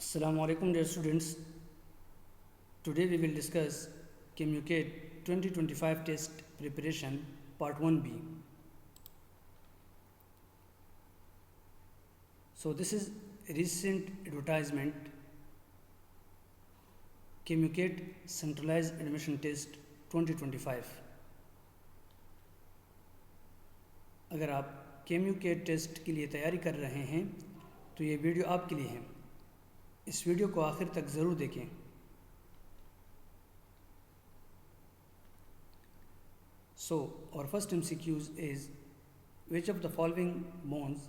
Assalamu alaikum dear students. Today we will discuss KMU CAT 2025 test preparation part 1b. So this is a recent advertisement KMU CAT centralized admission test 2025. अगर आप KMU CAT test के लिए तैयारी कर रहे हैं तो ये वीडियो आपके लिए है। इस वीडियो को आखिर तक ज़रूर देखें। So our first MCQs is, which of the following bones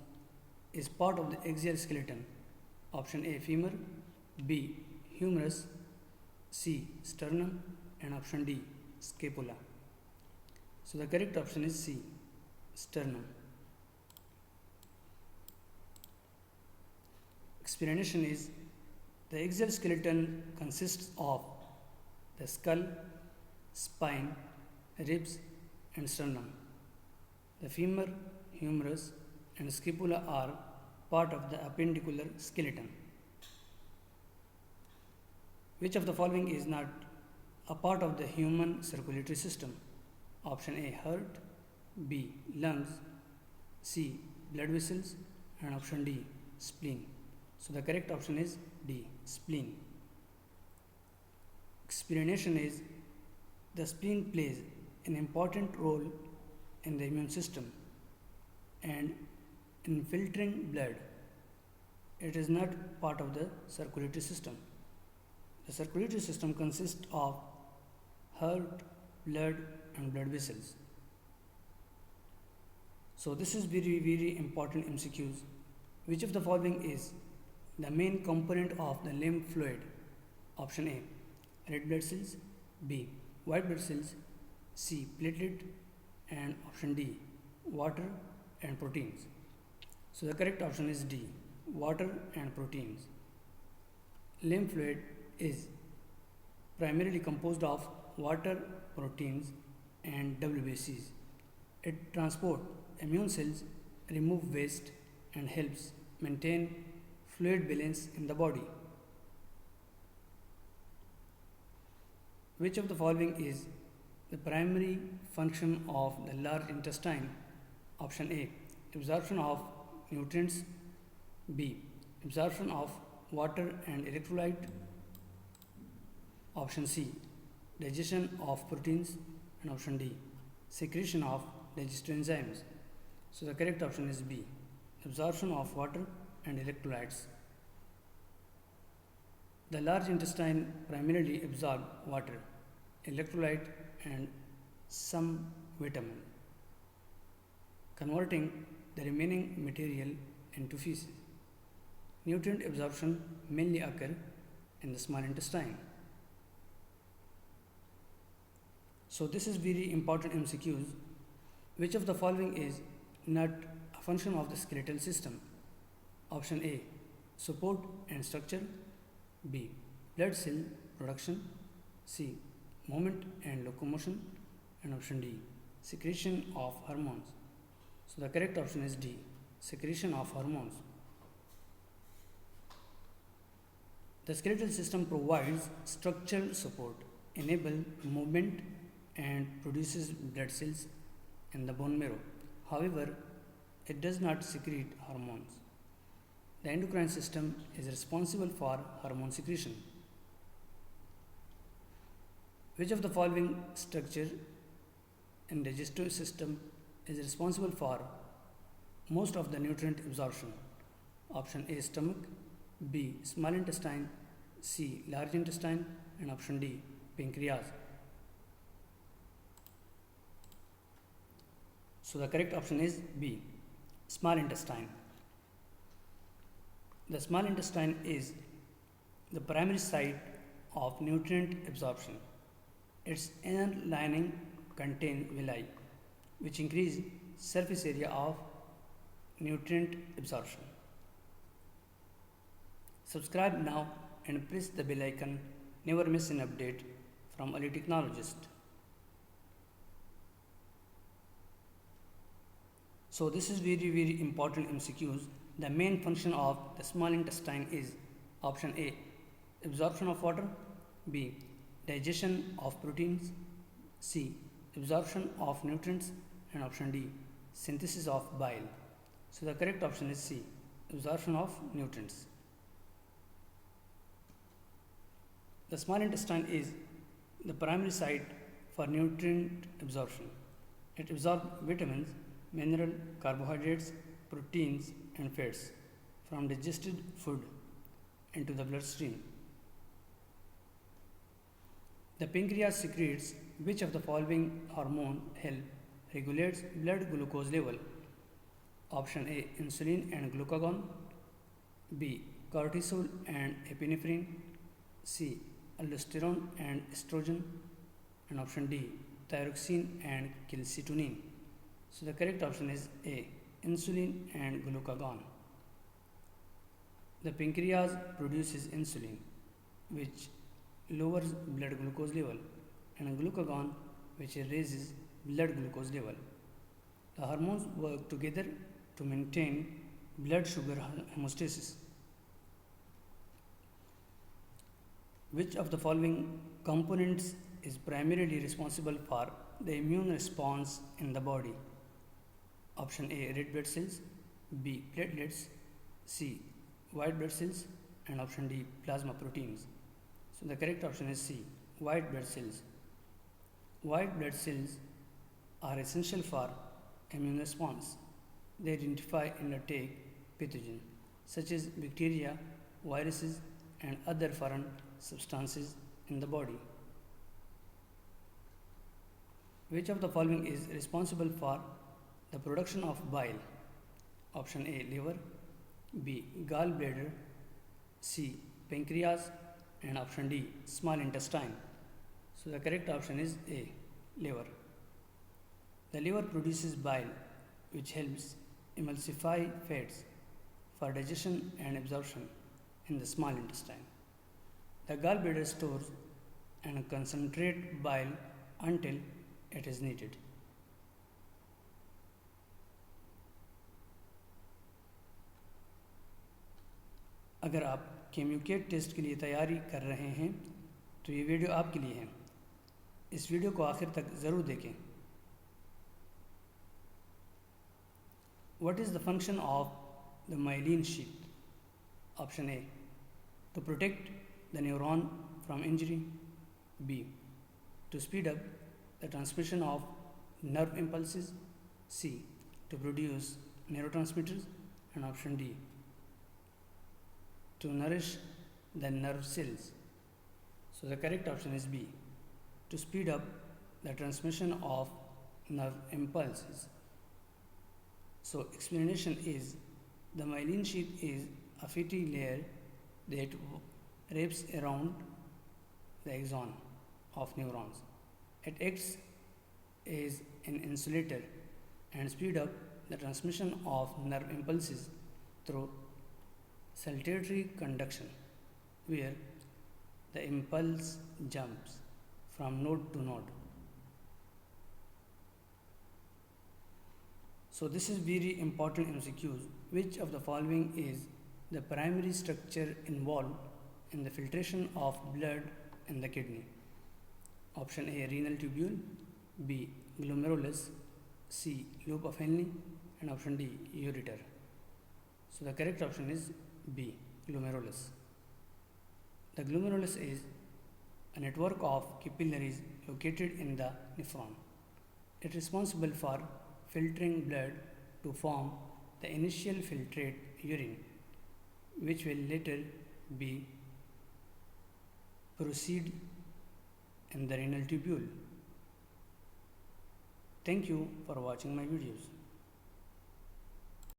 is part of the axial skeleton? Option A femur, B humerus, C sternum, and option D scapula. So the correct option is C sternum. Explanation is, the axial skeleton consists of the skull, spine, ribs, and sternum. The femur, humerus, and scapula are part of the appendicular skeleton. Which of the following is not a part of the human circulatory system? Option A heart, B lungs, C blood vessels, and option D spleen. So the correct option is D spleen. Explanation is, the spleen plays an important role in the immune system and in filtering blood. It is not part of the circulatory system. The circulatory system consists of heart, blood, and blood vessels. So this is very important MCQs. Which of the following is the main component of the lymph fluid? Option A red blood cells, B white blood cells, C platelet, and option D water and proteins. So the correct option is D water and proteins. Lymph fluid is primarily composed of water, proteins, and WBCs. It transports immune cells, removes waste, and helps maintain fluid balance in the body. Which of the following is the primary function of the large intestine? Option A absorption of nutrients, B absorption of water and electrolyte, option C digestion of proteins, and option D secretion of digestive enzymes. So the correct option is B absorption of water and electrolytes. The large intestine primarily absorbs water, electrolyte, and some vitamin, converting the remaining material into feces. Nutrient absorption mainly occurs in the small intestine. So this is very important MCQs. Which of the following is not a function of the skeletal system? Option A support and structure, B blood cell production, C movement and locomotion, and option D secretion of hormones. So the correct option is D secretion of hormones. The skeletal system provides structural support, enables movement, and produces blood cells in the bone marrow. However, it does not secrete hormones. The endocrine system is responsible for hormone secretion. Which of the following structure in digestive system is responsible for most of the nutrient absorption? Option A stomach, B small intestine, C large intestine, and option D pancreas. So the correct option is B small intestine. The small intestine is the primary site of nutrient absorption. Its inner lining contains villi, which increase surface area of nutrient absorption. Subscribe now and press the bell icon. Never miss an update from early technologist. So this is very important MCQs. The main function of the small intestine is, Option A, absorption of water. B, digestion of proteins. C, absorption of nutrients. And option D, synthesis of bile. So the correct option is C, absorption of nutrients. The small intestine is the primary site for nutrient absorption. It absorbs vitamins, mineral, carbohydrates, proteins and fats from digested food into the bloodstream. The pancreas secretes which of the following hormone regulates blood glucose level? Option A, insulin and glucagon. B, cortisol and epinephrine. C, aldosterone and estrogen. And option D, thyroxine and calcitonin. So the correct option is A, insulin and glucagon. The pancreas produces insulin, which lowers blood glucose level, and glucagon, which raises blood glucose level. The hormones work together to maintain blood sugar homeostasis. Which of the following components is primarily responsible for the immune response in the body? Option A, red blood cells. B, platelets. C, white blood cells. And option D, plasma proteins. So the correct option is C, white blood cells. White blood cells are essential for immune response. They identify and attack pathogens such as bacteria, viruses and other foreign substances in the body. Which of the following is responsible for the production of bile? Option A, liver. B, gallbladder. C, pancreas. And option D, small intestine. So the correct option is A, liver. The liver produces bile, which helps emulsify fats for digestion and absorption in the small intestine. The gallbladder stores and concentrates bile until it is needed. अगर आप KMUCAT test के लिए तैयारी कर रहे हैं तो ये वीडियो आपके लिए है। इस वीडियो को आखिर तक ज़रूर देखें। What is the function of the myelin sheath? Option A, to protect the neuron from injury. B, to speed up the transmission of nerve impulses. C, to produce neurotransmitters. And option D, to nourish the nerve cells. So the correct option is B, to speed up the transmission of nerve impulses. So explanation is, the myelin sheath is a fatty layer that wraps around the axon of neurons. It acts as an insulator and speed up the transmission of nerve impulses through saltatory conduction, where the impulse jumps from node to node. So this is very important MCQs. Which of the following is the primary structure involved in the filtration of blood in the kidney? Option A, renal tubule. B, glomerulus. C, loop of Henle. And option D, ureter. So the correct option is B, glomerulus. The glomerulus is a network of capillaries located in the nephron. It is responsible for filtering blood to form the initial filtrate urine, which will later be proceed in the renal tubule. Thank you for watching my videos.